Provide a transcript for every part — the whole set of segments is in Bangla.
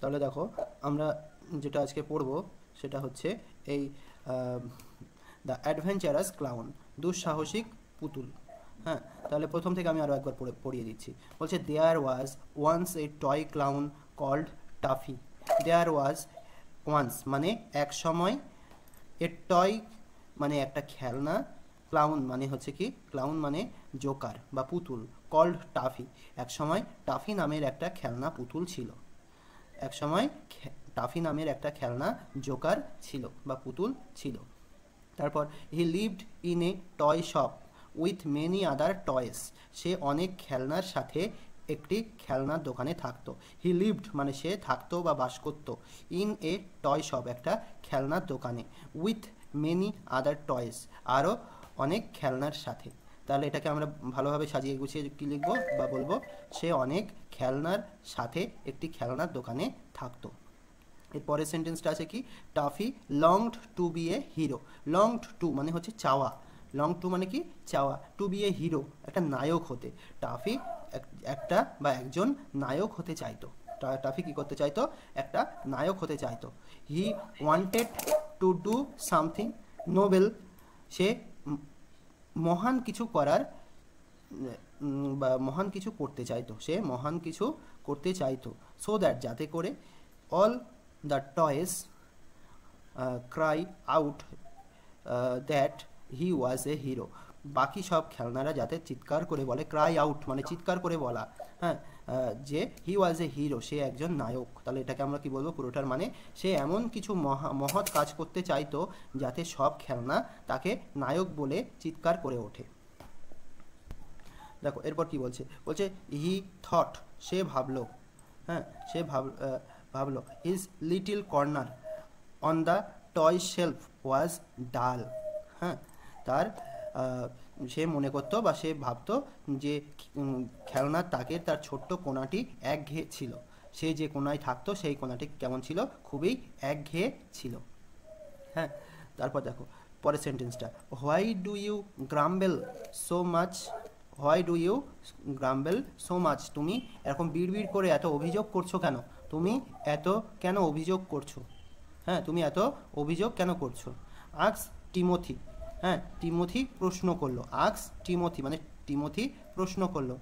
তাহলে দেখো আমরা যেটা আজকে পড়ব সেটা হচ্ছে এই দ্য অ্যাডভেঞ্চারাস ক্লাউন, দুঃসাহসিক পুতুল। হ্যাঁ, তাহলে প্রথম থেকে আমি আরও একবার পড়িয়ে দিচ্ছি। বলছে there was once a toy clown called Taffy. There was once মানে এক সময়, এ টয় মানে একটা খেলনা, ক্লাউন মানে হচ্ছে কি, ক্লাউন মানে জোকার বা পুতুল, কল্ড টাফি এক সময় টাফি নামের একটা খেলনা পুতুল ছিল। এক সময় টাফি নামের একটা খেলনা জোকার ছিল বা পুতুল ছিল। তারপর he lived in a toy shop with many other toys. সে অনেক খেলনার সাথে একটি খেলনার দোকানে থাকতো। হি লিভড মানে সে থাকতো বা বাস করতো, ইন এ টয় শপ একটা খেলনার দোকানে, উইথ মেনি আদার টয়েস আরও অনেক খেলনার সাথে। তাহলে এটাকে আমরা ভালোভাবে সাজিয়ে গুছিয়ে কী লিখবো বা বলবো, সে অনেক খেলনার সাথে একটি খেলনার দোকানে থাকতো। এরপরের সেন্টেন্সটা আছে কি, Taffy longed to be a hero. Longed to মানে হচ্ছে চাওয়া, লং টু মানে কি চাওয়া, টু বি এ হিরো একটা নায়ক হতে। টাফি একটা বা একজন নায়ক হতে চাইতো। টাফি কি করতে চাইতো, একটা নায়ক হতে চাইতো। He wanted to do something noble. সে মহান কিছু করার বা মহান কিছু করতে চাইতো, সে মহান কিছু করতে চাইতো। সো দ্যাট যাতে করে all the toys cry out that he was a hero. বাকি সব খেলনারা যাতে চিৎকার করে বলে, ক্রাই আউট মানে চিৎকার করে বলা, হ্যাঁ, যে হি ওয়াজ এ হিরো সে একজন নায়ক। তাহলে এটাকে আমরা কি বলবো, পুরোটার মানে সে এমন কিছু মহৎ কাজ করতে চাইতো যাতে সব খেলনা তাকে নায়ক বলে চিৎকার করে ওঠে। দেখো এরপর কি বলছে, বলছে হি থট সে ভাবলো, হ্যাঁ সে ভাবলো his little corner on the toy shelf was dull. হ্যাঁ, তার সে মনে করতো বা সে ভাবতো যে খেলনার তাকের তার ছোট্ট কোণাটি একঘেয়ে ছিল। সে যে কোণায় থাকতো সেই কোণাটি কেমন ছিল, খুবই একঘেয়ে ছিল। হ্যাঁ, তারপর দেখো পরের সেন্টেন্সটা, why do you grumble so much. Why do you grumble so much, তুমি এরকম বিড়বিড় করে এত অভিযোগ করছো কেন, তুমি এত কেন অভিযোগ করছো। হ্যাঁ, তুমি এত অভিযোগ কেন করছো। আক্স টিমোথি, হ্যাঁ টিমোথি প্রশ্ন করলো, আক্স টিমোথি মানে টিমোথি প্রশ্ন করলো।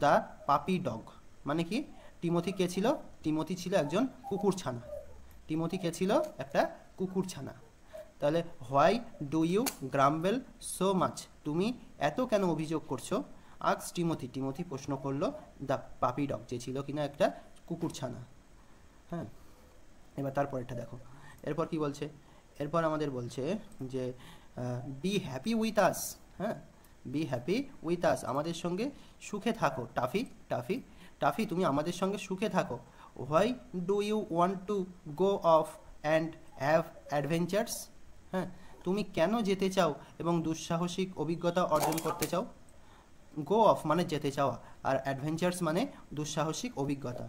দ্য পাপি ডগ মানে কি, টিমোথি কে ছিল, টিমোথি ছিল একজন কুকুরছানা। টিমোথি কে ছিল, একটা কুকুরছানা। তাহলে why do you grumble so much, তুমি এত কেন অভিযোগ করছো। আক্স টিমোথি, টিমোথি প্রশ্ন করলো দ্য পাপি ডগ যে ছিল কিনা একটা কুকুরছানা। হ্যাঁ, এবার তারপরেরটা দেখো, এরপর কি বলছে, এরপর আমাদের বলছে যে বি হ্যাপি উইথ আস। হ্যাঁ, বি হ্যাপি উইথ আস আমাদের সঙ্গে সুখে থাকো। টাফি টাফি টাফি তুমি আমাদের সঙ্গে সুখে থাকো। Why do you want to go off and have adventures. হ্যাঁ, তুমি কেন যেতে চাও এবং দুঃসাহসিক অভিজ্ঞতা অর্জন করতে চাও। গো অফ মানে যেতে চাওয়া, আর অ্যাডভেঞ্চার্স মানে দুঃসাহসিক অভিজ্ঞতা।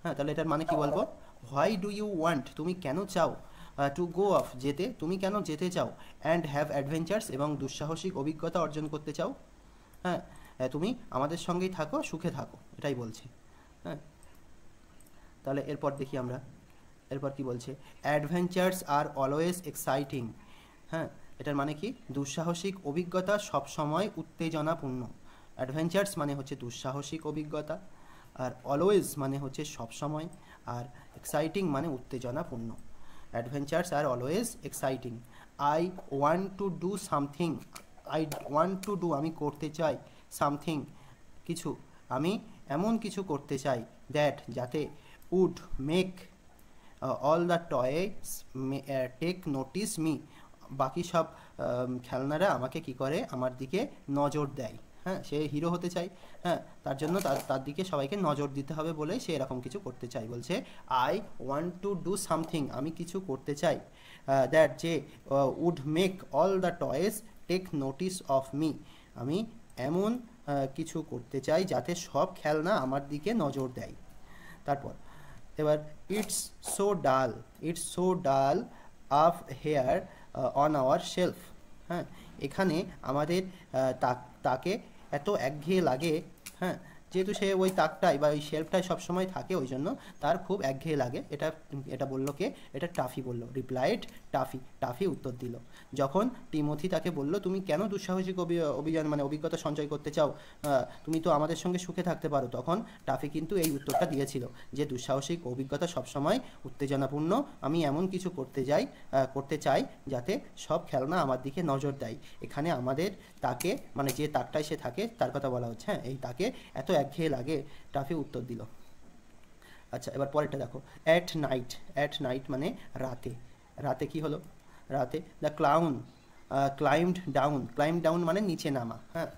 হ্যাঁ, তাহলে এটার মানে কি বলবো, হোয়াই ডু ইউ ওয়ান্ট তুমি কেন চাও, টু গো অফ যেতে, তুমি কেন যেতে চাও, অ্যান্ড হ্যাভ অ্যাডভেঞ্চার্স এবং দুঃসাহসিক অভিজ্ঞতা অর্জন করতে চাও। হ্যাঁ, তুমি আমাদের সঙ্গেই থাকো, সুখে থাকো, এটাই বলছে। হ্যাঁ, তাহলে এরপর দেখি আমরা, এরপর কি বলছে, অ্যাডভেঞ্চার্স আর অলওয়েজ এক্সাইটিং। হ্যাঁ, এটার মানে কি, দুঃসাহসিক অভিজ্ঞতা সবসময় উত্তেজনাপূর্ণ। অ্যাডভেঞ্চার্স মানে হচ্ছে দুঃসাহসিক অভিজ্ঞতা, আর অলওয়েজ মানে হচ্ছে সবসময়, আর এক্সাইটিং মানে উত্তেজনাপূর্ণ। Adventures are always exciting. I want to do something, I want to do আমি করতে চাই, সামথিং কিছু, আমি এমন কিছু করতে চাই, দ্যাট যাতে, would make all the toys take notice me বাকি সব খেলনারা আমাকে কি করে, আমার দিকে নজর দেয়। হ্যাঁ, সে হিরো হতে চাই, হ্যাঁ তার জন্য তার দিকে সবাইকে নজর দিতে হবে বলে সে এরকম কিছু করতে চাই। বলছে I want to do something আমি কিছু করতে চাই, দ্যাট যে would make all the toys take notice of me আমি এমন কিছু করতে চাই যাতে সব খেলনা আমার দিকে নজর দেয়। তারপর এবার it's so dull, it's so dull up here on our shelf. হ্যাঁ, এখানে আমাদের তাকে এত একঘেয়ে লাগে, হ্যাঁ যেহেতু সে ওই তাকটাই বা ওই শেলফটাই সবসময় থাকে, ওই জন্য তার খুব একঘেয়ে লাগে। এটা এটা বললো কে? এটা টাফি বললো। রিপ্লাইড টাফি, টাফি উত্তর দিল। যখন টিমোথি তাকে বলল, তুমি কেন দুঃসাহসিক অভিযান মানে অভিজ্ঞতা সঞ্চয় করতে চাও, তুমি তো আমাদের সঙ্গে সুখে থাকতে পারো, তখন টাফি কিন্তু এই উত্তরটা দিয়েছিল যে দুঃসাহসিক অভিজ্ঞতা সবসময় উত্তেজনাপূর্ণ, আমি এমন কিছু করতে চাই যাতে সব খেলনা আমার দিকে নজর দেয়। এখানে আমাদের তাকে মানে যে তাকটায় সে থাকে তার কথা বলা হচ্ছে। হ্যাঁ, এই তাকে এত একঘেয়ে লাগে, টাফি উত্তর দিল। আচ্ছা, এবার পরেরটা দেখো। অ্যাট নাইট, অ্যাট নাইট মানে রাতে। রাতে কি হলো? রাতে দ্য ক্লাউন ক্লাইম্ড ডাউন মানে নিচে নামা। হ্যাঁ,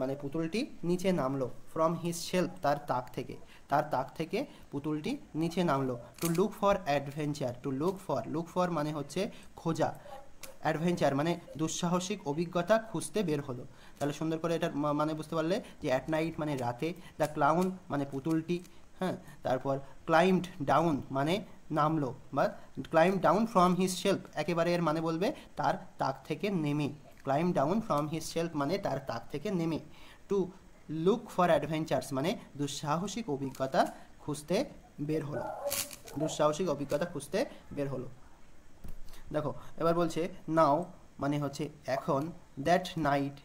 মানে পুতুলটি নিচে নামলো ফ্রম হিজ শেলফ, তার তাক থেকে পুতুলটি নিচে নামলো। To look for adventure, to look for মানে হচ্ছে খোঁজা, অ্যাডভেঞ্চার মানে দুঃসাহসিক অভিজ্ঞতা খুঁজতে বের হলো। তাহলে সুন্দর করে এটার মানে বুঝতে পারলে যে অ্যাট নাইট মানে রাতে, দ্য ক্লাউন মানে পুতুলটি, হ্যাঁ, তারপর ক্লাইম্ড ডাউন মানে নামলো, বা climb down from his shelf একেবারে এর মানে বলবে তার তাক থেকে নেমে। Climb down from his shelf মানে তার তাক থেকে নেমে। টু লুক ফর অ্যাডভেঞ্চার্স মানে দুঃসাহসিক অভিজ্ঞতা খুঁজতে বের হলো, দুঃসাহসিক অভিজ্ঞতা খুঁজতে বের হলো। দেখো এবার বলছে নাও মানে হচ্ছে এখন, দ্যাট নাইট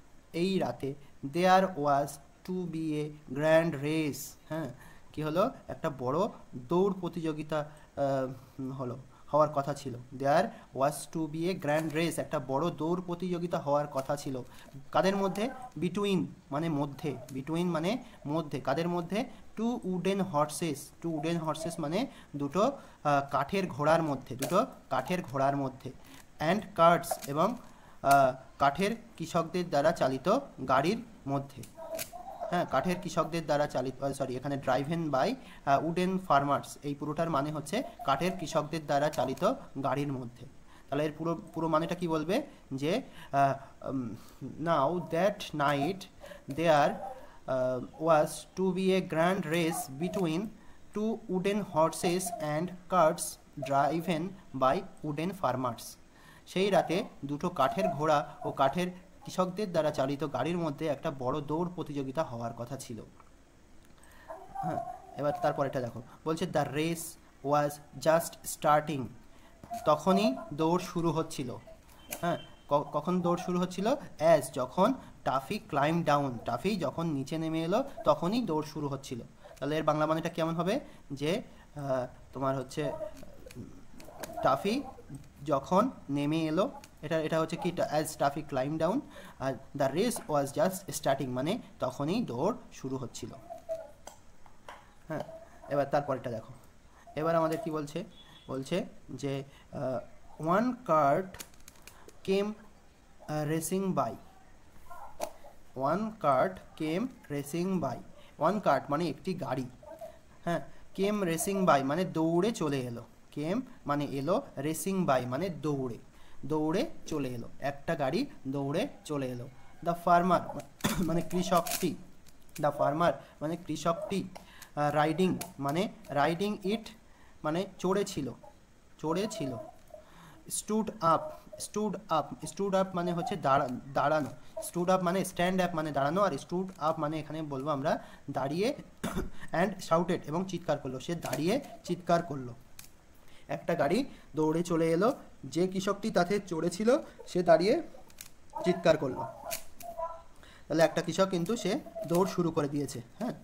এই রাতে, দেয়ার was to be a grand race. হ্যাঁ, কি হলো? একটা বড় দৌড় প্রতিযোগিতা হওয়ার কথা ছিল। দেয়ার was to be a grand race, একটা বড় দৌড় প্রতিযোগিতা হওয়ার কথা ছিল। কাদের মধ্যে? বিটুইন মানে মধ্যে, বিটুইন মানে মধ্যে, কাদের মধ্যে? টু উডেন হর্সেস মানে দুটো কাঠের ঘোড়ার মধ্যে, দুটো কাঠের ঘোড়ার মধ্যে। অ্যান্ড কার্টস এবং কাঠের কৃষকদের দ্বারা চালিত গাড়ির মধ্যে। হ্যাঁ, কাঠের কৃষকদের দ্বারা চালিত, এখানে ড্রাইভেন বাই উডেন ফার্মার্স, এই পুরোটার মানে হচ্ছে কাঠের কৃষকদের দ্বারা চালিত গাড়ির মধ্যে। তাহলে এর পুরো মানেটা কি বলবে? যে now that night there was to be a grand race between two wooden horses and carts driven by wooden farmers. সেই রাতে দুটো কাঠের ঘোড়া ও কাঠের কৃষকদের দ্বারা চালিত গাড়ির মধ্যে একটা বড় দৌড় প্রতিযোগিতা হওয়ার কথা ছিল। হ্যাঁ, এবার তারপর এটা দেখো, বলছে the race was just starting, তখনই দৌড় শুরু হচ্ছিল। হ্যাঁ, কখন দৌড় শুরু হচ্ছিল? অ্যাজ যখন টাফি ক্লাইম্ব ডাউন, টাফি যখন নিচে নেমে এলো তখনই দৌড় শুরু হচ্ছিল। তাহলে এর বাংলা মানেটা কেমন হবে? যে তোমার হচ্ছে টাফি যখন নেমে এলো, এটা হচ্ছে কি? As toffee climb down, are the race was just starting মানে তখনই দৌড় শুরু হচ্ছিল। হ্যাঁ, এবার তারপরেটা দেখো। এবার আমাদের কি বলছে? বলছে যে one cart came racing by, one cart came racing by, one cart মানে একটি গাড়ি। হ্যাঁ, কেম রেসিং বাই মানে দৌড়ে চলে এলো, কেম মানে এলো, রেসিং বাই মানে দৌড়ে, দৌড়ে চলে এলো, একটা গাড়ি দৌড়ে চলে এলো। দ্য ফার্মার মানে কৃষকটি, দ্য ফার্মার মানে কৃষকটি, রাইডিং মানে রাইডিং ইট মানে চড়েছিল, চড়েছিল। স্টুড আপ, স্টুড আপ মানে হচ্ছে দাঁড়ানো, স্টুড আপ মানে স্ট্যান্ড আপ মানে দাঁড়ানো, আর স্টুড আপ মানে এখানে বলবো আমরা দাঁড়িয়ে। অ্যান্ড শাউটেড এবং চিৎকার করলো, সে দাঁড়িয়ে চিৎকার করলো। একটা গাড়ি দৌড়ে চলে এলো, যে কৃষকটি তাতে চড়েছিল সে দাঁড়িয়ে চিৎকার করলো। তাহলে একটা কৃষক কিন্তু সে দৌড় শুরু করে দিয়েছে। হ্যাঁ,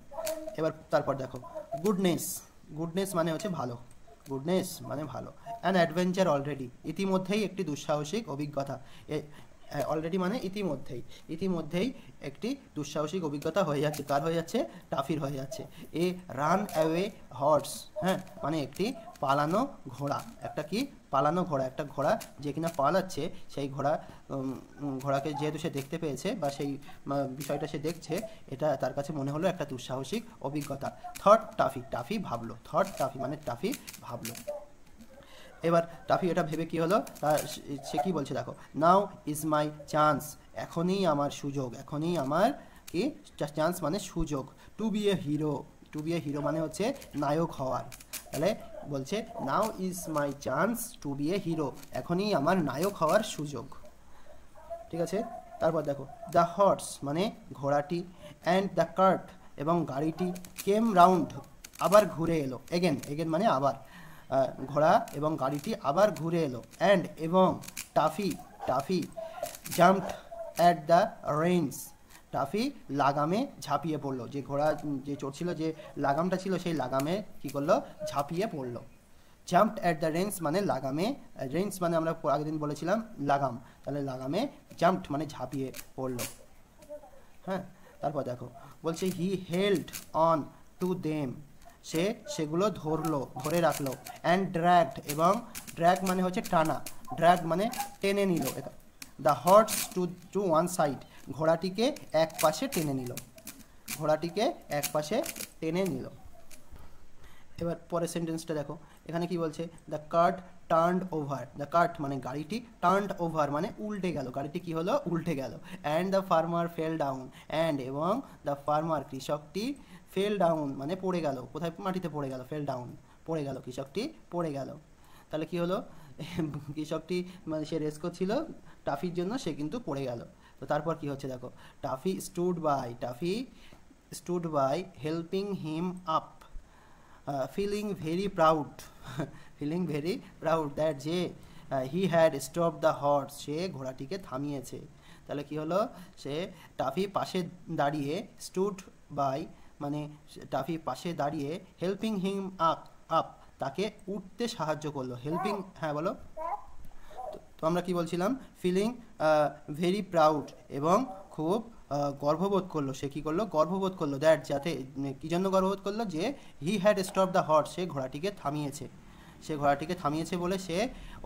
এবার তারপর দেখো গুডনেস, গুডনেস মানে হচ্ছে ভালো, গুডনেস মানে ভালো। অ্যান অ্যাডভেঞ্চার অলরেডি, ইতিমধ্যেই একটি দুঃসাহসিক অভিজ্ঞতা, অলরেডি মানে ইতিমধ্যেই একটি দুঃসাহসিক অভিজ্ঞতা হয়ে যাচ্ছে। কার হয়ে যাচ্ছে? টাফির হয়ে যাচ্ছে। এ রান অ্যাওয়ে হর্স, হ্যাঁ মানে একটি পালানো ঘোড়া, একটা কি? পালানো ঘোড়া, একটা ঘোড়া যে কিনা পালাচ্ছে, সেই ঘোড়াকে যেহেতু সে দেখতে পেয়েছে বা সেই বিষয়টা সে দেখছে, এটা তার কাছে মনে হলো একটা দুঃসাহসিক অভিজ্ঞতা। থট টাফি, টাফি ভাবলো, থট টাফি মানে টাফি ভাবলো। এবার টাফি এটা ভেবে কি হলো, সে কি বলছে দেখো, নাও ইজ মাই চান্স, এখনই আমার সুযোগ, এখনই আমার কি চান্স মানে সুযোগ। To be a hero, to be a hero মানে হচ্ছে নায়ক হওয়ার। তাহলে বলছে now is my chance to be a hero, এখনই আমার নায়ক হওয়ার সুযোগ। ঠিক আছে, তারপর দেখো দ্য হর্স মানে ঘোড়াটি, অ্যান্ড দ্য কার্ট এবং গাড়িটি কেম রাউন্ড আবার ঘুরে এলো, এগেন এগেন মানে আবার, ঘোড়া এবং গাড়িটি আবার ঘুরে এলো, অ্যান্ড এবং Taffy Taffy jumped at the reins, Taffy লাগামে ঝাঁপিয়ে পড়লো, যে ঘোড়া যে চড়ছিল যে লাগামটা ছিল সেই লাগামে কী করলো, ঝাঁপিয়ে পড়লো। জাম্পড অ্যাট দ্য রেঞ্চ মানে লাগামে, রেঞ্চ মানে আমরা আগের দিন বলেছিলাম লাগাম, তাহলে লাগামে জাম্পড মানে ঝাঁপিয়ে পড়লো। হ্যাঁ, তারপর দেখো বলছে he held on to them, সে সেগুলো ধরে রাখলো, অ্যান্ড ড্র্যাগড এবং ড্র্যাগ মানে হচ্ছে টানা, ড্র্যাগ মানে টেনে নিল, the horse to one side, ঘোড়াটিকে এক পাশে টেনে নিল, ঘোড়াটিকে এক পাশে টেনে নিল। এবার পরের সেন্টেন্সটা দেখো, এখানে কি বলছে, the cart turned over, the cart মানে গাড়িটি, টার্নড ওভার মানে উল্টে গেল, গাড়িটি কি হলো, উল্টে গেল, and the farmer fail down, and এবং দ্য ফার্মার কৃষকটি ফেল ডাউন মানে পড়ে গেল, কোথায়, মাটিতে পড়ে গেল, ফেল ডাউন পড়ে গেল, কৃষকটি পড়ে গেল। তাহলে কি হলো, কৃষকটি মানে সে রেস করছিল টাফির জন্য, সে কিন্তু পড়ে গেল। তো তারপর কি হচ্ছে দেখো, Taffy stood by helping him up, feeling very proud feeling very proud that যে he had stopped the horse, সে ঘোড়াটিকে থামিয়েছে। তাহলে কি হলো, সে টাফি পাশে দাঁড়িয়ে, স্টুড বাই মানে টাফি পাশে দাঁড়িয়ে, হেল্পিং হিম আপ তাকে উঠতে সাহায্য করলো, হেল্পিং, হ্যাঁ বলো। তো আমরা কি বলছিলাম, ফিলিং ভেরি প্রাউড এবং খুব গর্ববোধ করলো, সে কী করলো, গর্ববোধ করলো, দ্যাট যাতে, কী জন্য গর্ববোধ করলো, যে he had stop the horse, সে ঘোড়াটিকে থামিয়েছে, সে ঘোড়াটিকে থামিয়েছে বলে সে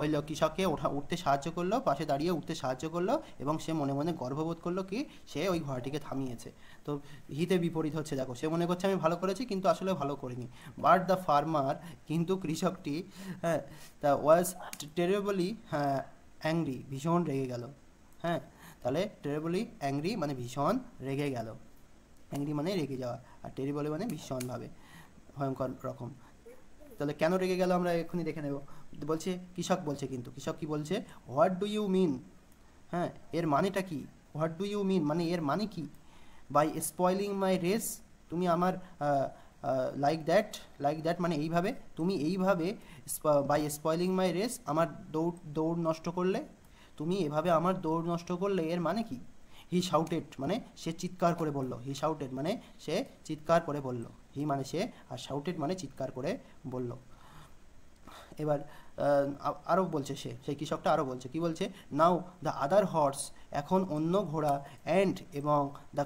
ওই কৃষককে উঠতে সাহায্য করলো, পাশে দাঁড়িয়ে উঠতে সাহায্য করলো, এবং সে মনে মনে গর্ববোধ করলো কি, সে ওই ঘোড়াটিকে থামিয়েছে। তো হিতে বিপরীত হচ্ছে দেখো, সে মনে করছে আমি ভালো করেছি কিন্তু আসলে ভালো করিনি। বাট দ্য ফার্মার, কিন্তু কৃষকটি, হ্যাঁ, দ্য ওয়াজ টেরিবলি অ্যাংরি, ভীষণ রেগে গেল। হ্যাঁ, তাহলে টেরিবলি অ্যাংরি মানে ভীষণ রেগে গেল, অ্যাংরি মানে রেগে যাওয়া, আর টেরিবলি মানে ভীষণভাবে, ভয়ঙ্কর রকম। তাহলে কেন রেগে গেল আমরা এক্ষুনি দেখে নেব। বলছে কৃষক বলছে, কিন্তু কৃষক কি বলছে, হোয়াট ডু ইউ মিন, হ্যাঁ এর মানেটা কি, হোয়াট ডু ইউ মিন মানে এর মানে কি, বাই স্পয়েলিং মাই রেস, তুমি আমার লাইক দ্যাট মানে এইভাবে, তুমি এইভাবে, বাই স্পয়েলিং মাই রেস আমার দৌড় নষ্ট করলে, তুমি এভাবে আমার দৌড় নষ্ট করলে, এর মানে কি। হি শাউটেড মানে সে চিৎকার করে বলল, হি শাউটেড মানে সে চিৎকার করে বলল, হি মানে সে, আর শাউটেড মানে চিৎকার করে বলল। এবার আরও বলছে, সেই কৃষকটা আরও বলছে, কি বলছে, নাও দ্য আদার হর্স, এখন অন্য ঘোড়া, এবং দ্য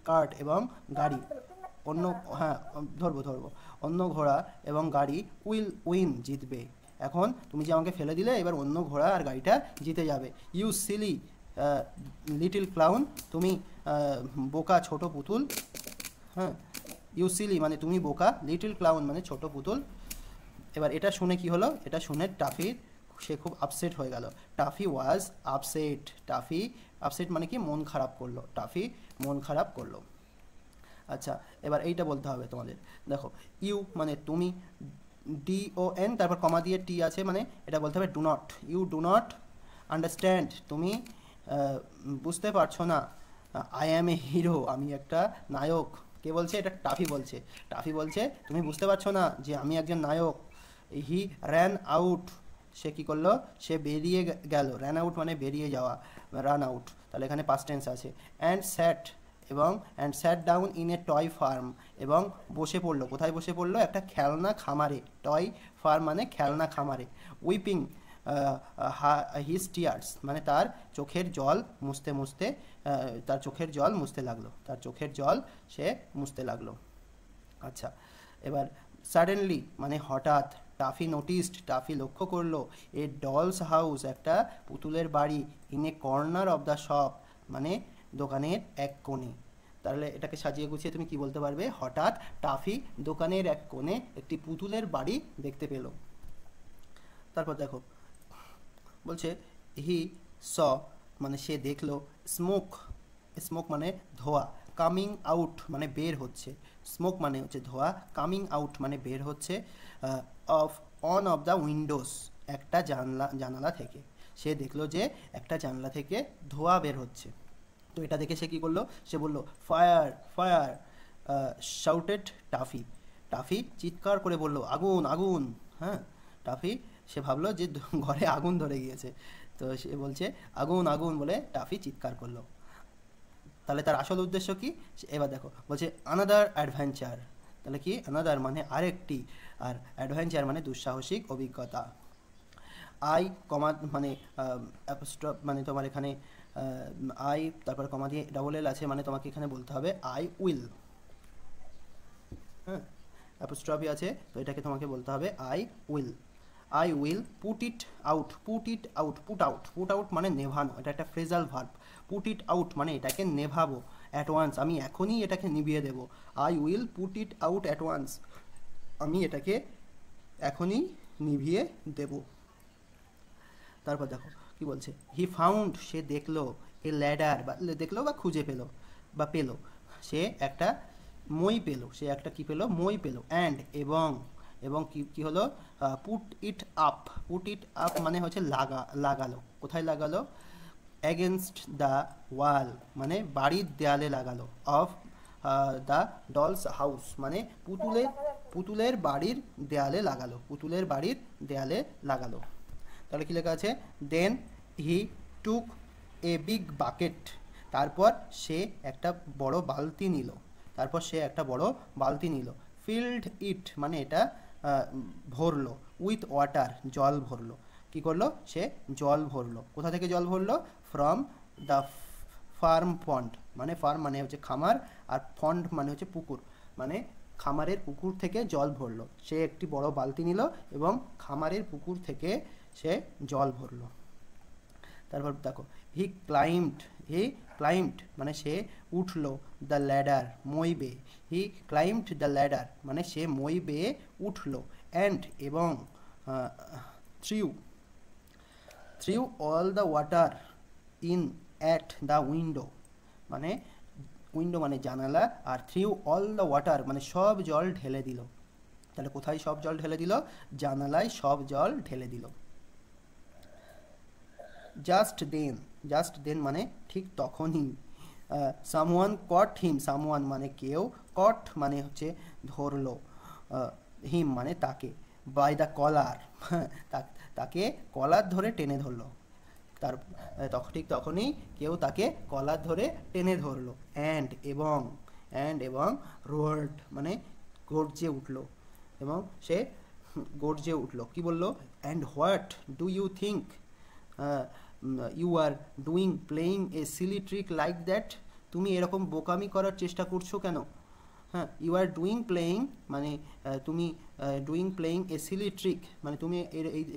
কার্ট এবং গাড়ি, অন্য, হ্যাঁ ধরবো অন্য ঘোড়া এবং গাড়ি উইন জিতবে, এখন তুমি যে আমাকে ফেলে দিলে, এবার অন্য ঘোড়া আর গাড়িটা জিতে যাবে। ইউ সিলি লিটল ক্লাউন, তুমি বোকা ছোট পুতুল, হ্যাঁ ইউ সিলি মানে তুমি বোকা, লিটল ক্লাউন মানে ছোট পুতুল। এবার এটা শুনে কি হলো, এটা শুনে টাফির, সে খুব আপসেট হয়ে গেল, টাফি ওয়াজ আপসেট, টাফি আপসেট মানে কি মন খারাপ করলো, টাফি মন খারাপ করলো। আচ্ছা, এবার এইটা বলতে হবে তোমাদের, দেখো ইউ মানে তুমি, DON তারপর কমা দিয়ে টি আছে, মানে এটা বলতে হবে do not, you do not understand, তুমি বুঝতে পারছো না, আই অ্যাম এ হিরো, আমি একটা নায়ক। কে বলছে, এটা টাফি বলছে তুমি বুঝতে পারছো না যে আমি একজন নায়ক। হি র্যান আউট, সে কী করলো, সে বেরিয়ে গেল, র্যান আউট মানে বেরিয়ে যাওয়া, রান আউট, তাহলে এখানে পাস্ট টেন্স আছে। And sat down in a toy farm, এবং বসে পড়লো, কোথায় বসে পড়লো, একটা খেলনা খামারে, টয় ফার্ম মানে খেলনা খামারে। উইপিং হিজ টিয়ার্স মানে তার চোখের জল মুছতে তার চোখের জল সে মুছতে লাগলো। আচ্ছা, এবার সাডেনলি মানে হঠাৎ, টাফি লক্ষ্য করলো, এ ডলস হাউস একটা পুতুলের বাড়ি, in a corner of the shop মানে দোকানের এক কোণে। তাহলে এটাকে সাজিয়ে গুছিয়ে তুমি কি বলতে পারবে, হঠাৎ টাফি দোকানের এক কোণে একটি পুতুলের বাড়ি দেখতে পেল। তারপর দেখো বলছে হি স মানে সে দেখলো, স্মোক মানে ধোঁয়া, কামিং আউট মানে বের হচ্ছে, স্মোক মানে হচ্ছে ধোঁয়া, কামিং আউট মানে বের হচ্ছে, অন অফ দ্য উইন্ডোজ একটা জানালা থেকে, সে দেখলো যে একটা জানলা থেকে ধোঁয়া বের হচ্ছে। তো এটা দেখে সে কী করলো, সে বললো ফায়ার, শাউটেড টাফি, টাফি চিৎকার করে বলল আগুন আগুন। হ্যাঁ, টাফি সে ভাবলো যে ঘরে আগুন ধরে গিয়েছে, তো সে বলছে আগুন আগুন বলে টাফি চিৎকার করলো। তাহলে তার আসল উদ্দেশ্য কি, এবার দেখো বলছে আনাদার অ্যাডভেঞ্চার, তাহলে কি আনাদার মানে আরেকটি, আর অ্যাডভেঞ্চার মানে দুঃসাহসিক অভিজ্ঞতা। আই কমা মানে অ্যাপোস্ট্রফ মানে তোমার এখানে আই তারপর কমা দিয়ে ডবল এল আছে, মানে তোমাকে এখানে বলতে হবে আই উইল। হ্যাঁ, অ্যাপোস্ট্রফি আছে তো এটাকে তোমাকে বলতে হবে I will. I will put it out, put it out, put out, put out মানে নেভানো, এটা একটা phrasal verb. Put it out মানে এটাকে নেভাবো, অ্যাট ওয়ান্স আমি এখনই এটাকে নিভিয়ে দেবো। I will put it out at once, আমি এটাকে এখনই নিভিয়ে দেব। তারপর দেখো কি বলছে, হি ফাউন্ড সে দেখলো, এ ল্যাডার বা দেখলো বা খুঁজে পেলো বা পেলো, সে একটা মই পেলো, সে একটা কি পেলো, মই পেলো। অ্যান্ড এবং, এবং কি কি হলো, put it up, put it up মানে হচ্ছে লাগালো, কোথায় লাগালো, অ্যাগেনস্ট দ্য ওয়াল মানে বাড়ির দেয়ালে লাগালো, অফ দ্য ডলস হাউস মানে পুতুলের বাড়ির দেয়ালে লাগালো, পুতুলের বাড়ির দেয়ালে লাগালো। তাহলে কি লেখা আছে, দেন হি টুক এ বিগ বাকেট, তারপর সে একটা বড় বালতি নিল, তারপর সে একটা বড় বালতি নিল। ফিল্ড ইট মানে এটা ভরলো, উইথ ওয়াটার জল ভরলো, কি করলো সে জল ভরলো, কোথা থেকে জল ভরলো, ফ্রম দ্য ফার্ম পন্ড মানে ফার্ম মানে হচ্ছে খামার, আর পন্ড মানে হচ্ছে পুকুর, মানে খামারের পুকুর থেকে জল ভরলো, সে একটি বড় বালতি নিল এবং খামারের পুকুর থেকে সে জল ভরলো। তারপর দেখো হি ক্লাইম্বড মানে সে উঠলো, দ্য ল্যাডার মই বেয়ে, হি ক্লাইম্বড দ্য ল্যাডার মানে সে মই বেয়ে উঠলো। অ্যান্ড এবং threw all the water in at the window মানে উইন্ডো মানে জানালা, আর থ্রিউ অল দ্য ওয়াটার মানে সব জল ঢেলে দিল। তাহলে কোথায় সব জল ঢেলে দিল, জানালায় সব জল ঢেলে দিল। জাস্ট দেন মানে ঠিক তখনই, সামওয়ান কট হিম, সামওয়ান মানে কেউ, কট মানে হচ্ছে ধরলো, হিম মানে তাকে, বাই দ্য কলার তাকে কলার ধরে টেনে ধরলো, তার ঠিক তখনই কেউ তাকে কলার ধরে টেনে ধরলো। অ্যান্ড এবং রোয়ার্ড মানে গর্জে উঠলো, এবং সে গর্জে উঠলো, কি বললো, and what do you think you are doing playing a silly trick like that, তুমি এরকম বোকামি করার চেষ্টা করছো কেন। হ্যাঁ, ইউ আর ডুইং প্লেয়িং মানে তুমি doing playing a silly trick মানে তুমি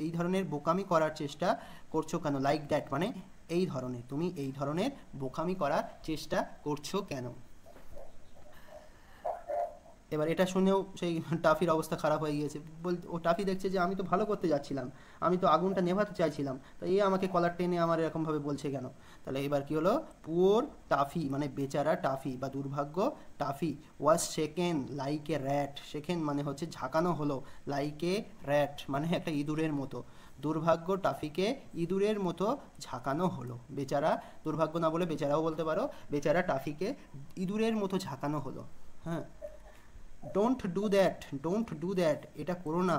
এই ধরনের বোকামি করার চেষ্টা করছো কেন, লাইক দ্যাট মানে এই ধরনের, তুমি এই ধরনের বোকামি করার চেষ্টা করছো কেন। এবার এটা শুনেও সেই টাফির অবস্থা খারাপ হয়ে গিয়েছে, ও টাফি দেখছে যে আমি তো ভালো করতে যাচ্ছিলাম, আমি তো আগুনটা নেভাতে চাইছিলাম, তো এ আমাকে কলার টেনে আমার এরকমভাবে বলছে কেন। তাহলে এবার কি হলো, পুওর টাফি মানে বেচারা টাফি বা দুর্ভাগ্য toffee, was shaken like a rat, shaken মানে হচ্ছে ঝাঁকানো হলো, লাইক এ র্যাট মানে একটা ইঁদুরের মতো, দুর্ভাগ্য টাফিকে ইঁদুরের মতো ঝাঁকানো হলো, বেচারা দুর্ভাগ্য না বলে বেচারাও বলতে পারো, বেচারা টাফিকে ইঁদুরের মতো ঝাঁকানো হলো। হ্যাঁ, ডোন্ট ডু দ্যাট এটা করো না।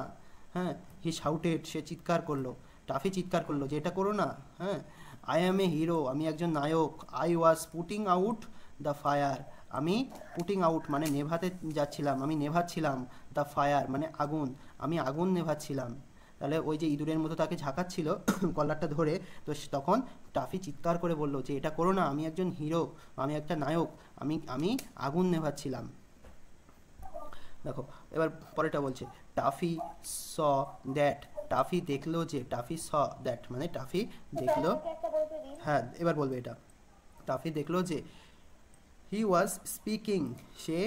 হ্যাঁ, হি শাউটেড সে চিৎকার করলো, টাফি চিৎকার করলো যে এটা করো না। হ্যাঁ, আই অ্যাম এ হিরো আমি একজন নায়ক, I was putting out the fire আমি পুটিং আউট মানে নেভাতে যাচ্ছিলাম, আমি নেভাচ্ছিলাম, দ্য ফায়ার মানে আগুন, আমি আগুন নেভাচ্ছিলাম। তাহলে ওই যে ইঁদুরের মতো তাকে ঝাঁকাচ্ছিল কলারটা ধরে, তো তখন টাফি চিৎকার করে বললো যে এটা করো না, আমি একজন হিরো, আমি একটা নায়ক, আমি আগুন নেভাচ্ছিলাম। দেখো এবার পরেটা বলছে টাফি স দ্যাট, টাফি দেখলো যে, টাফি স দ্যাট মানে টাফি দেখলো, হ্যাঁ এবার বলবে এটা, টাফি দেখলো যে, হি ওয়াজ স্পিকিং সে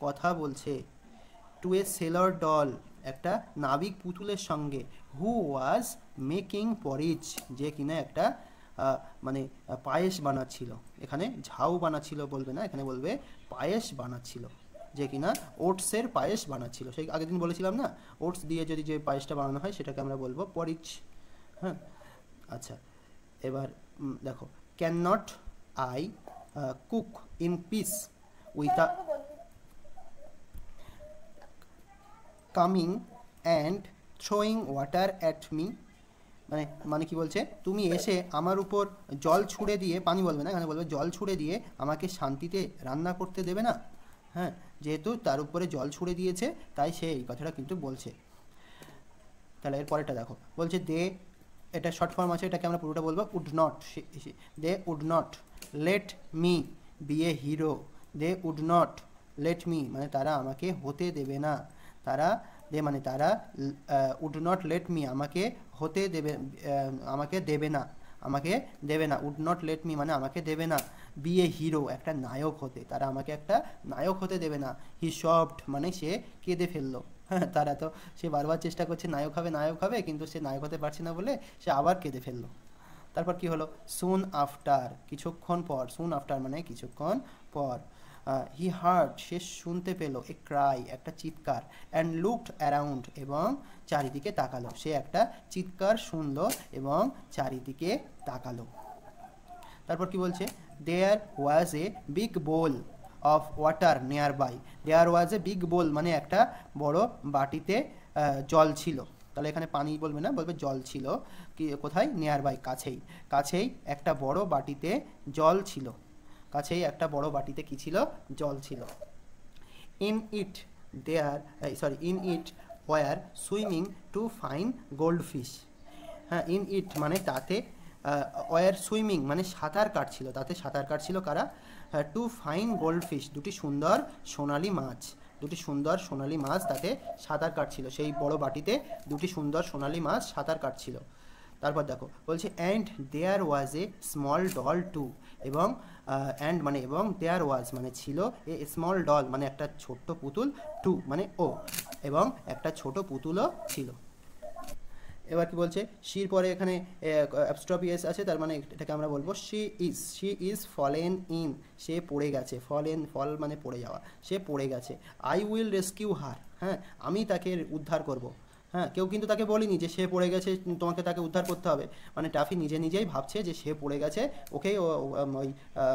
কথা বলছে, টু এ সেলর ডল একটা নাবিক পুতুলের সঙ্গে, হু ওয়াজ মেকিং পরিচ যে কিনা একটা মানে পায়েস বানাচ্ছিল, এখানে ঝাউ বানাচ্ছিল বলবে না, এখানে বলবে পায়েস বানাচ্ছিল, যে কিনা ওটসের পায়েস বানাচ্ছিল, সেই আগের দিন বলেছিলাম না, ওটস দিয়ে যদি যে পায়েসটা বানানো হয় সেটাকে আমরা বলবো পরিচ। হ্যাঁ, আচ্ছা এবার দেখো, can not I cook in peace with coming and throwing water at me, মানে মানে কি বলছে, তুমি এসে আমার উপর জল ছুঁড়ে দিয়ে, পানি বলবে না, এখানে বলবে জল ছুঁড়ে দিয়ে আমাকে শান্তিতে রান্না করতে দেবে না। হ্যাঁ, যেহেতু তার উপরে জল ছুঁড়ে দিয়েছে তাই সে এই কথাটা কিন্তু বলছে। তাহলে এর পরেরটা দেখো, বলছে দে, এটা শর্ট ফর্ম আছে, এটাকে আমরা পুরোটা বলবো would not, they would not let me be a hero, they would not let me মানে তারা আমাকে হতে দেবে না, তারা দে মানে তারা, উড নট লেট মি আমাকে হতে দেবে, আমাকে দেবে না, আমাকে দেবে না, উড নট লেট মি মানে আমাকে দেবে না, বি এ হিরো একটা নায়ক হতে, তারা আমাকে একটা নায়ক হতে দেবে না, হি সফট মানে সে কেঁদে ফেললো। হ্যাঁ, তারা তো, সে বারবার চেষ্টা করছে নায়ক হবে কিন্তু সে নায়ক হতে পারছে না বলে সে আবার কেঁদে ফেললো। তারপর কি হলো, সুন আফটার কিছুক্ষণ পর, সুন আফটার মানে কিছুক্ষণ পর, হি হার্ড সে শুনতে পেল, এ ক্রাই একটা চিৎকার, অ্যান্ড লুকড অ্যারাউন্ড এবং চারিদিকে তাকালো, সে একটা চিৎকার শুনলো এবং চারিদিকে তাকালো। তারপর কি বলছে, there was a big bowl of water nearby, there was a big bowl মানে একটা বড় বাটিতে জল ছিল, তাহলে এখানে পানি বলবে না, বলবে জল ছিল, কি কোথায়, নিয়ার বাই কাছেই, কাছেই একটা বড় বাটিতে জল ছিল, কাছেই একটা বড় বাটিতে কি ছিল, জল ছিল। In it there, sorry in it were swimming two fine goldfish, হ্যাঁ ইন ইট মানে তাতে, ওয়ার সুইমিং মানে সাঁতার কাটছিল, তাতে সাঁতার কাটছিল কারা, টু ফাইন গোল্ড ফিশ দুটি সুন্দর সোনালি মাছ, দুটি সুন্দর সোনালি মাছ তাতে সাঁতার কাটছিল, সেই বড় বাটিতে দুটি সুন্দর সোনালি মাছ সাঁতার কাটছিল। তারপর দেখো বলছে and there was a small doll too, এবং অ্যান্ড মানে এবং, দেয়ার ওয়াজ মানে ছিল, এ স্মল ডল মানে একটা ছোট্ট পুতুল, টু মানে ও, এবং একটা ছোট পুতুলও ছিল। এবার কি বলছে, শির পরে এখানে অ্যাপস্ট্রফি এস আছে, তার মানে এটাকে আমরা বলবো শি ইজ ফলেন ইন, সে পড়ে গেছে, ফল মানে পড়ে যাওয়া, সে পড়ে গেছে, আই উইল রেস্কিউ হার, হ্যাঁ আমি তাকে উদ্ধার করব। হ্যাঁ, কেউ কিন্তু তাকে বলেনি যে সে পড়ে গেছে তোমাকে তাকে উদ্ধার করতে হবে, মানে টাফি নিজেই ভাবছে যে সে পড়ে গেছে, ওকেই ওই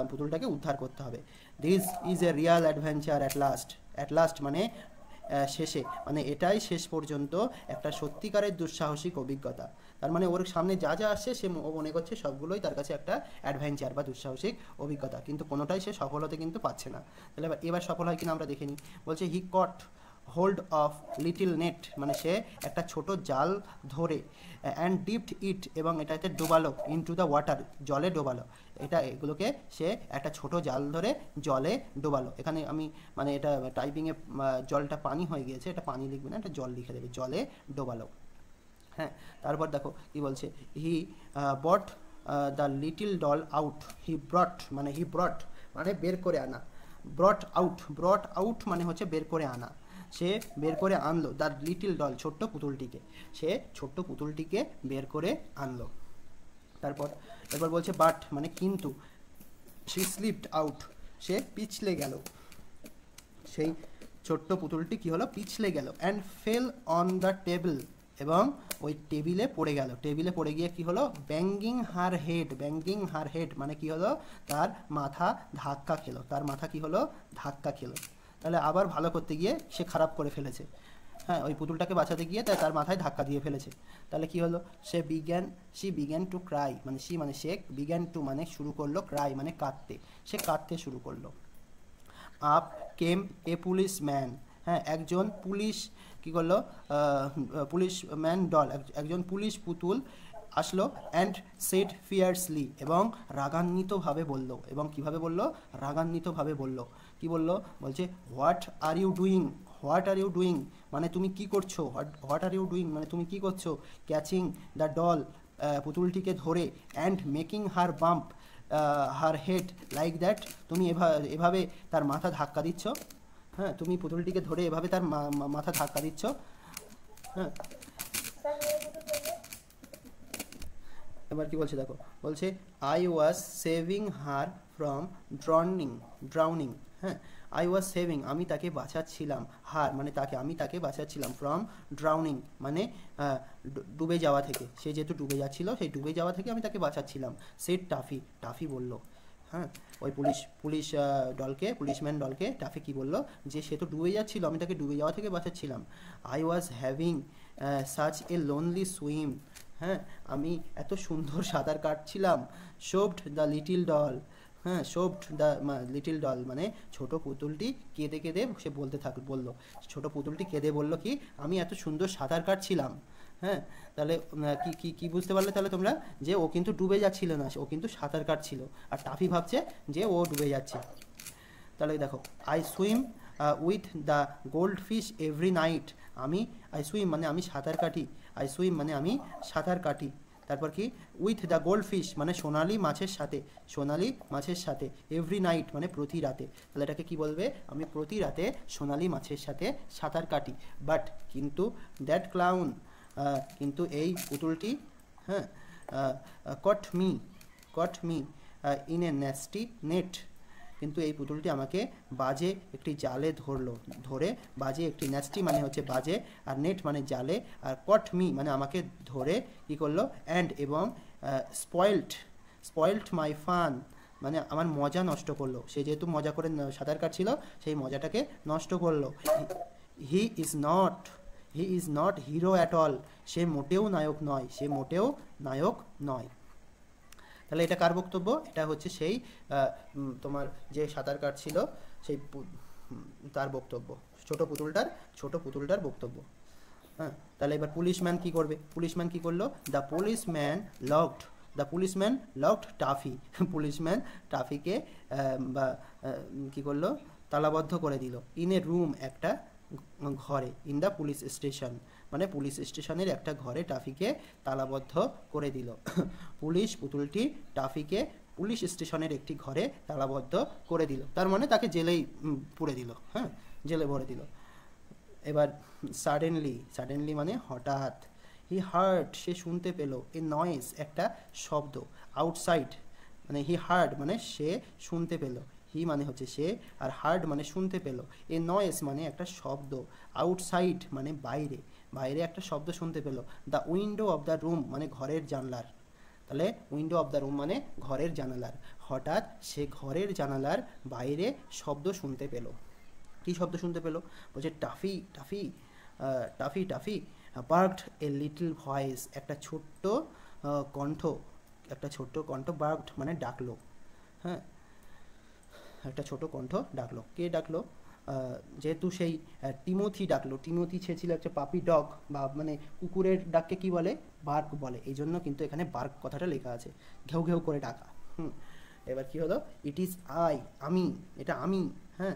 পুতুলটাকে উদ্ধার করতে হবে। This is a Real adventure at last মানে শেষে, মানে এটাই শেষ পর্যন্ত একটা সত্যিকারের দুঃসাহসিক অভিজ্ঞতা, তার মানে ওর সামনে যা যা আসছে সে মনে করছে সবগুলোই তার কাছে একটা অ্যাডভেঞ্চার বা দুঃসাহসিক অভিজ্ঞতা, কিন্তু কোনোটাই সে সফল হতে কিন্তু পারছে না। তাহলে এবার সফল হয় কিনা আমরা দেখে নিই। বলছে he caught hold of little net মানে সে একটা ছোট জাল ধরে, অ্যান্ড ডিপড ইট এবং এটাতে ডোবালো, ইনটু দ্য ওয়াটার জলে ডোবালো, এগুলোকে সে একটা ছোট জাল ধরে জলে ডোবালো, এখানে আমি মানে এটা টাইপিংয়ে জলটা পানি হয়ে গিয়েছে, এটা পানি লিখবে না, এটা জল লিখে দেবে, জলে ডোবালো। হ্যাঁ, তারপর দেখো কি বলছে, he brought the little doll out, he brought মানে বের করে আনা, ব্রট আউট মানে হচ্ছে বের করে আনা, সে বের করে আনলো, দ্য লিটিল ডল ছোট্ট পুতুলটিকে, সে ছোট্ট পুতুলটিকে বের করে আনলো। এরপর বলছে বাট মানে কিন্তু, শি স্লিপড আউট সে পিছলে গেল, সেই ছোট্ট পুতুলটি কি হলো, পিছলে গেল, and fail on the table এবং ওই টেবিলে পড়ে গেল, টেবিলে পড়ে গিয়ে কি হলো, ব্যাঙ্গিং হার হেড মানে কি হলো, তার মাথা ধাক্কা খেলো, তার মাথা কি হলো, ধাক্কা খেলো, তাহলে আবার ভালো করতে গিয়ে সে খারাপ করে ফেলেছে। হ্যাঁ, ওই পুতুলটাকে বাঁচাতে গিয়ে তার মাথায় ধাক্কা দিয়ে ফেলেছে, তাহলে কি হলো, শি বিগ্যান টু ক্রাই মানে সে বিগ্যান টু মানে শুরু করলো, ক্রাই মানে কাঁদতে, সে কাঁদতে শুরু করলো। আপ কেম এ পুলিশ ম্যান, হ্যাঁ একজন পুলিশ কি করলো, পুলিশ ম্যান ডল একজন পুলিশ পুতুল আসলো, অ্যান্ড সেড ফিয়ার্সলি এবং রাগান্বিতভাবে বলল, এবং কিভাবে বলল, রাগান্বিতভাবে বলল, কি বলল, বলছে হোয়াট আর ইউ ডুইং মানে তুমি কি করছো, হোয়াট আর ইউ ডুইং মানে তুমি কি করছো, ক্যাচিং দ্য ডল পুতুলটিকে ধরে, and making her bump her head like that তুমি এভাবে তার মাথা ধাক্কা দিচ্ছ, হ্যাঁ তুমি পুতুলটিকে ধরে এভাবে তার মাথা ধাক্কা দিচ্ছ। হ্যাঁ, এবার কি বলছে দেখো, বলছে I was saving her from drowning, হ্যাঁ আই ওয়াজ সেভিং আমি তাকে বাঁচাচ্ছিলাম, হার মানে তাকে, আমি তাকে বাঁচাচ্ছিলাম, ফ্রম ড্রাউনিং মানে ডুবে যাওয়া থেকে, সে যেহেতু ডুবে যাচ্ছিল সেই ডুবে যাওয়া থেকে আমি তাকে বাঁচাচ্ছিলাম। সে টাফি বলল, হ্যাঁ, ওই পুলিশম্যান ডলকে টাফি কি বললো, যে সে তো ডুবে যাচ্ছিল, আমি তাকে ডুবে যাওয়া থেকে বাঁচাচ্ছিলাম। I was having such a lonely swim, হ্যাঁ, আমি এত সুন্দর সাঁতার কাটছিলাম। শোভড দ্য লিটিল ডল, হ্যাঁ, শোভড দ্য লিটিল ডল মানে ছোট পুতুলটি কেঁদে কেঁদে সে বললো, ছোট পুতুলটি কেঁদে বললো কি, আমি এত সুন্দর সাঁতার কাটছিলাম। হ্যাঁ, তাহলে কি কি কি বুঝতে পারলে তাহলে তোমরা, যে ও কিন্তু ডুবে যাচ্ছিল না, ও কিন্তু সাঁতার কাটছিল, আর টাফি ভাবছে যে ও ডুবে যাচ্ছে। তাহলে দেখো, I swim with the gold fish every night, I swim মানে আমি সাঁতার কাটি, আই সুইম মানে আমি সাঁতার কাটি। তারপর কি, উইথ দ্য গোল্ড ফিশ মানে সোনালি মাছের সাথে, এভরি নাইট মানে প্রতি রাতে, তাহলে এটাকে কি বলবে, আমি প্রতি রাতে সোনালি মাছের সাথে সাঁতার কাটি। বাট কিন্তু দ্যাট ক্লাউন, কিন্তু এই পুতুলটি, হ্যাঁ, caught me in a nasty net, কিন্তু এই পুতুলটি আমাকে বাজে একটি জালে ধরে বাজে একটি, ন্যাস্টি মানে হচ্ছে বাজে, আর নেট মানে জালে, আর কট মি মানে আমাকে ধরে কী করলো, অ্যান্ড এবং স্পয়েল্ড মাই ফান মানে আমার মজা নষ্ট করলো, সে যেহেতু মজা করে সাঁতার কাটছিল সেই মজাটাকে নষ্ট করলো। He is not hero at all, সে মোটেও নায়ক নয়। তাহলে এটা কার বক্তব্য, এটা হচ্ছে সেই তোমার যে সাঁতার কাটছিল সেই তার বক্তব্য, ছোট পুতুলটার বক্তব্য। হ্যাঁ, তাহলে এবার পুলিশম্যান কি করলো, the policeman locked Taffy, policeman টাফিকে বা কি করলো, তালাবদ্ধ করে দিল, ইন এ রুম একটা ঘরে, ইন দ্য পুলিশ স্টেশন মানে পুলিশ স্টেশনের একটা ঘরে টাফিকে তালাবদ্ধ করে দিল। পুতুলটি টাফিকে পুলিশ স্টেশনের একটি ঘরে তালাবদ্ধ করে দিল, তার মানে তাকে জেলেই পুরে দিল, হ্যাঁ, জেলে ভরে দিল। এবার সাডেনলি মানে হঠাৎ, হি হার্ড সে শুনতে পেল, এ নয়েজ একটা শব্দ, আউটসাইড মানে হি হার্ড মানে সে শুনতে পেল, হি মানে হচ্ছে সে, আর হার্ড মানে শুনতে পেল, এ নয়েজ মানে একটা শব্দ, আউটসাইড মানে বাইরে একটা শব্দ শুনতে পেল, the window of the room মানে ঘরের জানলার, তাহলে উইন্ডো অফ দ্য রুম মানে ঘরের জানালার, হঠাৎ সে ঘরের জানালার বাইরে শব্দ শুনতে পেল। কী শব্দ শুনতে পেল, বলছে toffee barked a little voice, একটা ছোট্ট কণ্ঠ বার্কড মানে ডাকলো, হ্যাঁ, একটা ছোট কণ্ঠ ডাকলো। কে ডাকলো, যেহেতু সেই টিমোথি সে ছিল একটা পাপি ডগ, বা মানে কুকুরের ডাককে কি বলে, বার্ক বলে, এই জন্য কিন্তু এখানে বার্ক কথাটা লেখা আছে, ঘেউ ঘেউ করে ডাকা। এবার কি হলো, ইট ইজ এটা আমি, হ্যাঁ,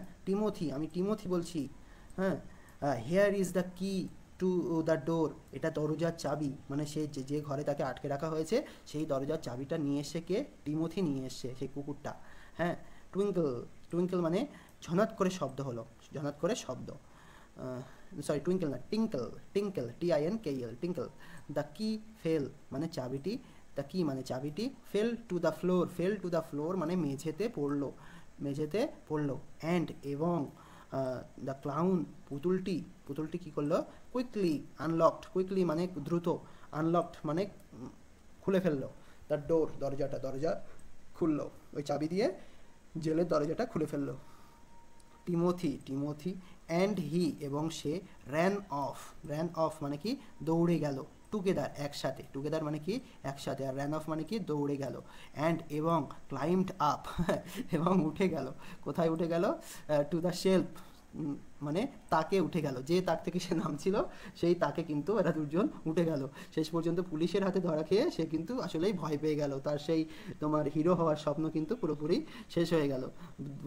আমি টিমোথি বলছি, হ্যাঁ, হেয়ার ইজ দ্য কি টু দ্য ডোর, এটা দরজার চাবি, মানে সে যে ঘরে তাকে আটকে রাখা হয়েছে সেই দরজার চাবিটা নিয়ে এসে কে, টিমোথি নিয়ে এসছে, সেই কুকুরটা। হ্যাঁ, টুইঙ্কল মানে ঝনৎ করে শব্দ, টুইঙ্কল না, টিঙ্কল, টিঙ্কল। দ্য কি ফেল মানে চাবিটি, দ্য কি মানে চাবিটি, ফেল টু দ্য ফ্লোর মানে মেঝেতে পড়লো, অ্যান্ড এবং দ্য ক্লাউন পুতুলটি কি করলো, কুইকলি মানে দ্রুত, আনলকড মানে খুলে ফেললো, দ্য ডোর দরজা খুললো, ওই চাবি দিয়ে জেলের দরজাটা খুলে ফেললো। টিমোথি অ্যান্ড হি এবং সে র্যান অফ মানে কি দৌড়ে গেল, টুগেদার মানে কি একসাথে, আর র্যান অফ মানে কি দৌড়ে গেল, অ্যান্ড এবং ক্লাইম্বড আপ এবং উঠে গেল, কোথায় উঠে গেল, টু দ্য শেলফ মানে তাকে উঠে গেল, যে তাক থেকে সে নামছিল সেই তাকে কিন্তু এরা দুজন উঠে গেল। শেষ পর্যন্ত পুলিশের হাতে ধরা খেয়ে সে কিন্তু আসলেই ভয় পেয়ে গেল, তার সেই তোমার হিরো হওয়ার স্বপ্ন কিন্তু পুরোপুরি শেষ হয়ে গেল।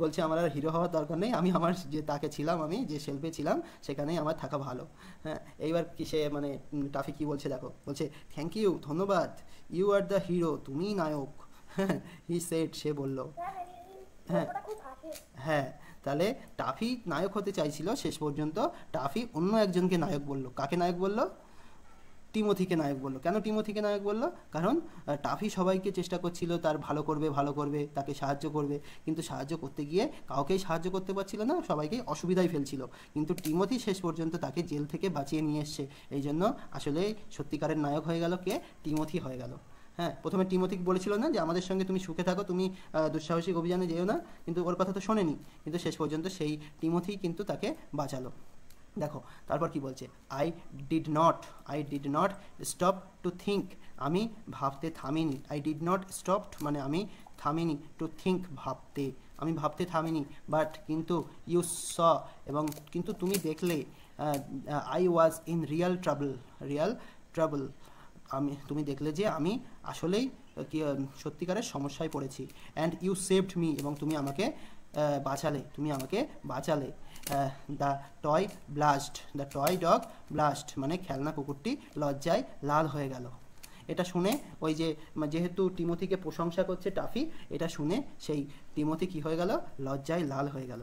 বলছে আমার আর হিরো হওয়ার দরকার নেই, আমি আমার যে তাকে ছিলাম, আমি যে শেলফে ছিলাম সেখানেই আমার থাকা ভালো। হ্যাঁ, এইবার কি সে মানে টাফি কি বলছে দেখো, বলছে থ্যাংক ইউ, ধন্যবাদ, ইউ আর দ্য হিরো, তুমিই নায়ক, হ্যাঁ, হি সেড সে বলল। হ্যাঁ, তাহলে টাফি নায়ক হতে চাইছিল, শেষ পর্যন্ত টাফি অন্য একজনকে নায়ক বলল। কাকে নায়ক বলল, টিমোথিকে নায়ক বলল। কেন টিমোথিকে নায়ক বলল, কারণ টাফি সবাইকে চেষ্টা করছিল তার ভালো করবে, তাকে সাহায্য করবে, কিন্তু সাহায্য করতে গিয়ে কাউকেই সাহায্য করতে পারছিল না, সবাইকেই অসুবিধায় ফেলছিল, কিন্তু টিমোথি শেষ পর্যন্ত তাকে জেল থেকে বাঁচিয়ে নিয়ে এসছে, এই জন্য আসলে সত্যিকারের নায়ক হয়ে গেল কে, টিমোথি হয়ে গেল। হ্যাঁ, প্রথমে টিমোথি বলেছিল না যে আমাদের সঙ্গে তুমি সুখে থাকো, তুমি দুঃসাহসিক অভিযানে যেও না, কিন্তু ওর কথা তো শোনেনি, কিন্তু শেষ পর্যন্ত সেই টিমোথি কিন্তু তাকে বাঁচালো। দেখো তারপর কি বলছে, I did not stop to think, আমি ভাবতে থামিনি। আই ডিড নট স্টপ মানে আমি থামিনি, টু থিঙ্ক ভাবতে, আমি ভাবতে থামিনি, বাট কিন্তু ইউ স এবং কিন্তু তুমি দেখলে, I was in Real trouble, তুমি দেখলে যে আমি আসলেই কি সত্যিকারের সমস্যায় পড়েছি। অ্যান্ড ইউ সেভড মি, এবং তুমি আমাকে বাঁচালে। দ্য টয় ডগ ব্লাস্ট মানে খেলনা কুকুরটি লজ্জায় লাল হয়ে গেল। এটা শুনে ওই যে যেহেতু টিমোথিকে প্রশংসা করছে টাফি, এটা শুনে সেই টিমোথি কি হয়ে গেল, লজ্জায় লাল হয়ে গেল।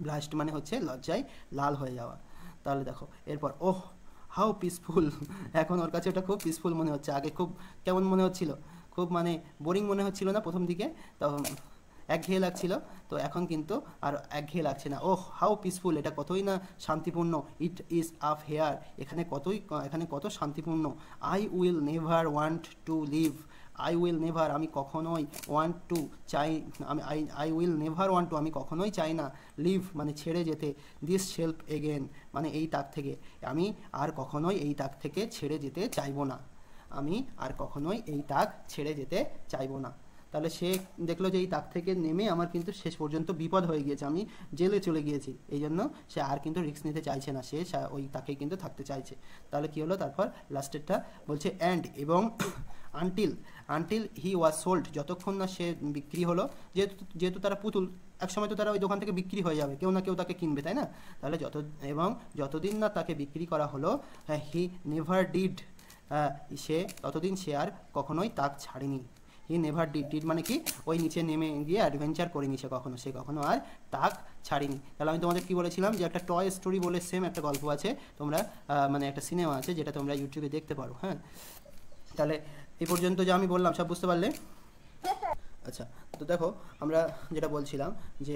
ব্লাস্ট মানে হচ্ছে লজ্জায় লাল হয়ে যাওয়া। তাহলে দেখো এরপর, ওহ হাউ পিসফুল, এখন ওর কাছে ওটা খুব পিসফুল মনে হচ্ছে। আগে খুব কেমন মনে হচ্ছিল, খুব মানে বোরিং মনে হচ্ছিল না প্রথম দিকে, তো একঘেয়ে লাগছিল, তো এখন কিন্তু আর একঘেয়ে লাগছে না। ওহ হাউ পিসফুল, এটা কতই না শান্তিপূর্ণ। ইট ইজ আপ হেয়ার, এখানে কত শান্তিপূর্ণ। I will never want to leave, আমি কখনোই ওয়ান্ট টু চাই, I will never want to আমি কখনোই চাই না, লিভ মানে ছেড়ে যেতে, দিস শেল্ফ এগেন মানে এই তাক থেকে, আমি আর কখনোই এই তাক থেকে ছেড়ে যেতে চাইবো না, আমি আর কখনোই এই তাক ছেড়ে যেতে চাইবো না। তাহলে সে দেখলো যে এই তাক থেকে নেমে আমার কিন্তু শেষ পর্যন্ত বিপদ হয়ে গিয়েছে, আমি জেলে চলে গিয়েছি, এই জন্য সে আর কিন্তু রিস্ক নিতে চাইছে না, সে ওই তাকে কিন্তু থাকতে চাইছে। তাহলে কী হলো, তারপর লাস্টেরটা বলছে অ্যান্ড এবং আনটিল হি ওয়াজ সোল্ড, যতক্ষণ না সে বিক্রি হলো, যেহেতু তারা পুতুল, একসময় তো তারা ওই দোকান থেকে বিক্রি হয়ে যাবে, কেউ না কেউ তাকে কিনবে, তাই না? তাহলে যতদিন না তাকে বিক্রি করা হলো, হি নেভার ডিড, ততদিন সে আর কখনোই তাক ছাড়েনি। হি নেভার ডিড মানে কি, ওই নিচে নেমে গিয়ে অ্যাডভেঞ্চার করেনি সে কখনো আর তাক ছাড়েনি। তাহলে আমি তোমাদের কি বলেছিলাম যে একটা টয় স্টোরি বলে সেম একটা গল্প আছে, তোমরা মানে একটা সিনেমা আছে যেটা তোমরা ইউটিউবে দেখতে পারো। হ্যাঁ, তাহলে এই পর্যন্ত যা আমি বললাম সব বুঝতে পারলে? আচ্ছা, তো দেখো আমরা যেটা বলছিলাম যে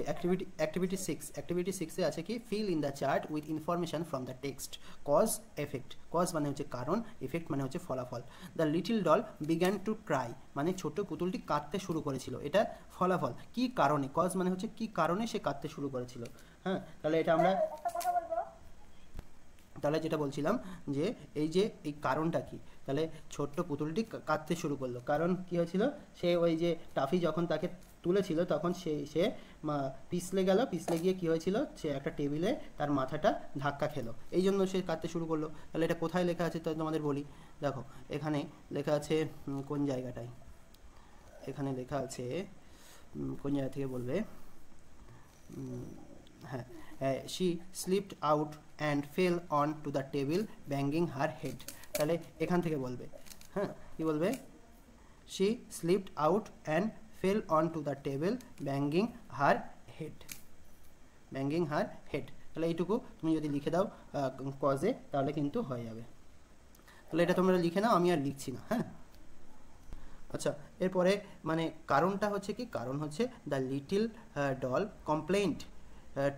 অ্যাক্টিভিটি সিক্সে আছে কি, fill in the chart with information from the text. Cause মানে হচ্ছে কারণ, এফেক্ট মানে হচ্ছে ফলাফল। The little doll began to cry মানে ছোট্ট পুতুলটি কাঁদতে শুরু করেছিল, এটা ফলাফল। কি কারণে, কজ মানে হচ্ছে কি কারণে সে কাঁদতে শুরু করেছিল। হ্যাঁ, তাহলে এটা আমরা তাহলে যেটা বলছিলাম যে এই কারণটা কি, তাহলে ছোট্ট পুতুলটি কাঁদতে শুরু করলো, কারণ কি হয়েছিল, সে ওই যে টাফি যখন তাকে তুলেছিল তখন সে পিছলে গিয়ে কি হয়েছিল, সে একটা টেবিলে তার মাথাটা ধাক্কা খেলো, এই জন্য সে কাঁদতে শুরু করলো। তাহলে এটা কোথায় লেখা আছে তাই তোমাদের বলি, দেখো এখানে লেখা আছে কোন জায়গাটায়, এখানে লেখা আছে কোন জায়গা থেকে বলবে, হ্যাঁ, she slipped out and fell on to the table banging her head, তাহলে এখান থেকে বলবে। হ্যাঁ, কি বলবে, she slipped out and fell on to the table banging her head, তাহলে এইটুকু তুমি যদি লিখে দাও কজে, তাহলে কিন্তু হয়ে যাবে। তাহলে এটা তোমরা লিখে নাও, আমি আর লিখছি না। হ্যাঁ, আচ্ছা, এরপরে মানে কারণটা হচ্ছে কি, কারণ হচ্ছে the little doll complaint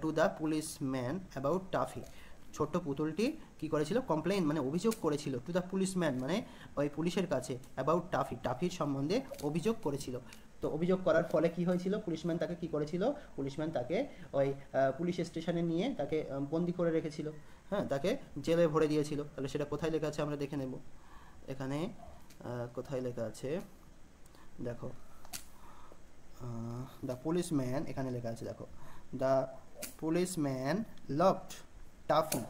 to the policeman about Taffy, ছোট্ট পুতুলটি কি করেছিল, কমপ্লেন মানে অভিযোগ করেছিল, টু দ্য পুলিশম্যান মানে ওই পুলিশের কাছে, অ্যাবাউট টাফির সম্বন্ধে অভিযোগ করেছিল। তো অভিযোগ করার ফলে কি হয়েছিল, পুলিশম্যান তাকে কি করেছিল, পুলিশম্যান তাকে ওই পুলিশ স্টেশনে নিয়ে তাকে বন্দি করে রেখেছিল। হ্যাঁ, তাকে জেলে ভরে দিয়েছিল। তাহলে সেটা কোথায় লেখা আছে আমরা দেখে নেব, এখানে কোথায় লেখা আছে দেখো, দ্য পুলিশম্যান এখানে লেখা আছে, দেখো দ্য পুলিশম্যান লকড টাফি,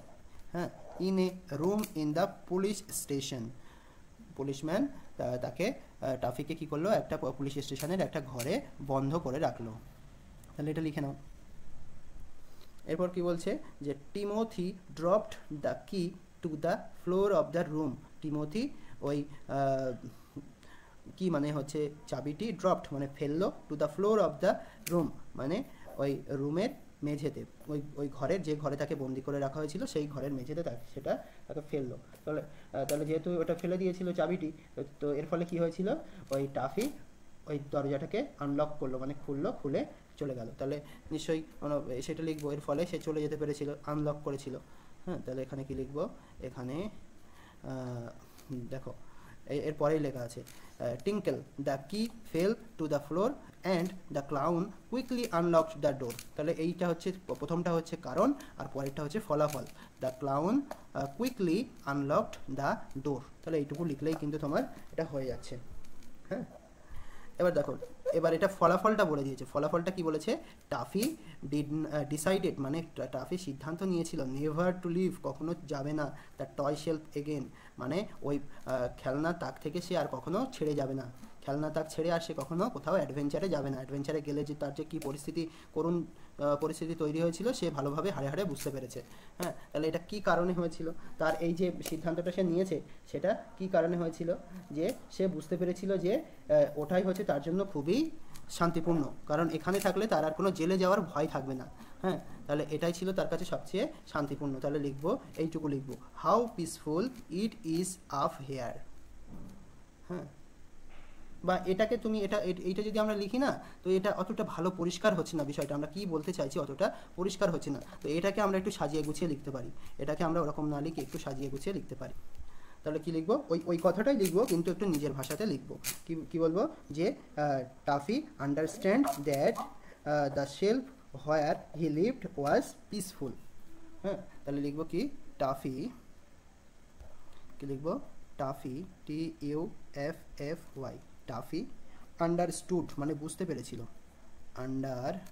হ্যাঁ, in a room in the police station. Policeman তাকে টাফিকে কি করলো, একটা পুলিশ স্টেশনের একটা ঘরে বন্ধ করে রাখলো। তাহলে এটা লিখে নাও। এরপর কি বলছে যে টিমোথি ড্রপড দ্য কি to the floor of the room, Timothy ওই কি মানে হচ্ছে চাবিটি, ড্রপড মানে ফেললো, to the floor of the room মানে ওই রুমের মেঝেতে, ওই ঘরের যে ঘরে তাকে বন্দি করে রাখা হয়েছিল সেই ঘরের মেঝেতে তাকে ফেললো। তাহলে যেহেতু ওটা ফেলে দিয়েছিল চাবিটি, তো এর ফলে কি হয়েছিল, ওই টাফি ওই দরজাটাকে আনলক করলো মানে খুলে চলে গেল। তাহলে নিশ্চয়ই সেটা লিখবো, এর ফলে সে চলে যেতে পেরেছিল, আনলক করেছিল। হ্যাঁ, তাহলে এখানে কি লিখবো, এখানে দেখো এর পরেই লেখা আছে টিঙ্কেল দ্য কি fail to the floor and the clown quickly unlocked the door. তাহলে এইটা হচ্ছে প্রথমটা হচ্ছে কারণ, আর পরেরটা হচ্ছে ফলাফল। The clown quickly unlocked the door. তাহলে এইটুকু লিখলেই কিন্তু তোমার এটা হয়ে যাচ্ছে। হ্যাঁ, এবার দেখো, এবার এটা ফলাফলটা বলে দিয়েছে। ফলাফলটা কি বলেছে? টাফি ডিসাইডেড, মানে টাফি সিদ্ধান্ত নিয়েছিল নেভার টু লিভ, কখনো যাবে না, দ্য টয় শেলফ এগেন, মানে ওই খেলনার তাক থেকে সে আর কখনো ছেড়ে যাবে না। খেলনা তাক ছেড়ে আর সে কখনো কোথাও অ্যাডভেঞ্চারে যাবে না। অ্যাডভেঞ্চারে গেলে যে তার যে কী করুণ পরিস্থিতি তৈরি হয়েছিল সে ভালোভাবে হাড়ে হাড়ে বুঝতে পেরেছে। হ্যাঁ, তাহলে এটা কি কারণে হয়েছিল? তার এই যে সিদ্ধান্তটা সে নিয়েছে সেটা কি কারণে হয়েছিল? যে সে বুঝতে পেরেছিল যে ওটাই হচ্ছে তার জন্য খুবই শান্তিপূর্ণ, কারণ এখানে থাকলে তার আর কোনো জেলে যাওয়ার ভয় থাকবে না। হ্যাঁ, তাহলে এটাই ছিল তার কাছে সবচেয়ে শান্তিপূর্ণ। তাহলে লিখবো, এইটুকু লিখবো, how peaceful it is up hair. হ্যাঁ, বা এটাকে তুমি এইটা যদি আমরা লিখি না, তো এটা অতটা ভালো পরিষ্কার হচ্ছে না, বিষয়টা আমরা কি বলতে চাইছি অতটা পরিষ্কার হচ্ছে না। তো এটাকে আমরা একটু সাজিয়ে গুছিয়ে লিখতে পারি। এটাকে আমরা ওরকম না লিখে একটু সাজিয়ে গুছিয়ে লিখতে পারি। তাহলে কি লিখবো? ওই কথাটাই লিখবো, কিন্তু একটু নিজের ভাষাতে লিখবো। কি বলবো? যে toffee understand that the shelf where he lived was peaceful. হ্যাঁ, তাহলে লিখবো কি? টাফি, কি লিখবো? টাফি, TUFFY, টাফি আন্ডারস্টুড মানে বুঝতে পেরেছিল, আন্ডারস্টুড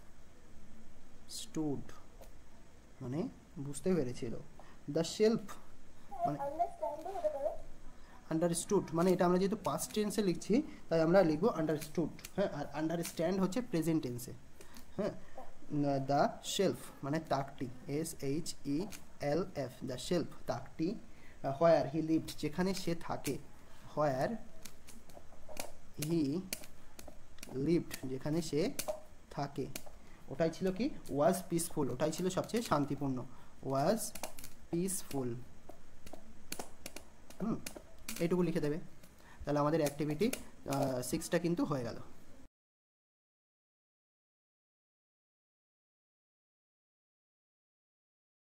মানে বুঝতে পেরেছিল, দ্য শেলফ মানে আন্ডারস্টুড, মানে এটা আমরা যেহেতু পাস্ট টেন্সে লিখছি তাই আমরা লিখবো আন্ডারস্টুড। হ্যাঁ, আর আন্ডারস্ট্যান্ড হচ্ছে প্রেজেন্ট টেন্সে। হ্যাঁ, দ্য শেলফ মানে তাকটি, SHELF, দ্য শেলফ তাকটি, হোয়ার হি লিভড যেখানে সে থাকে, হোয়ার হি লিভড যেখানে সে থাকে, ওটাই ছিল কি? ওয়াজ পিসফুল, ওটাই ছিল সবচেয়ে শান্তিপূর্ণ, ওয়াজ পিসফুল। এইটুকু লিখে দেবে। তাহলে আমাদের অ্যাক্টিভিটি 6টা কিন্তু হয়ে গেল।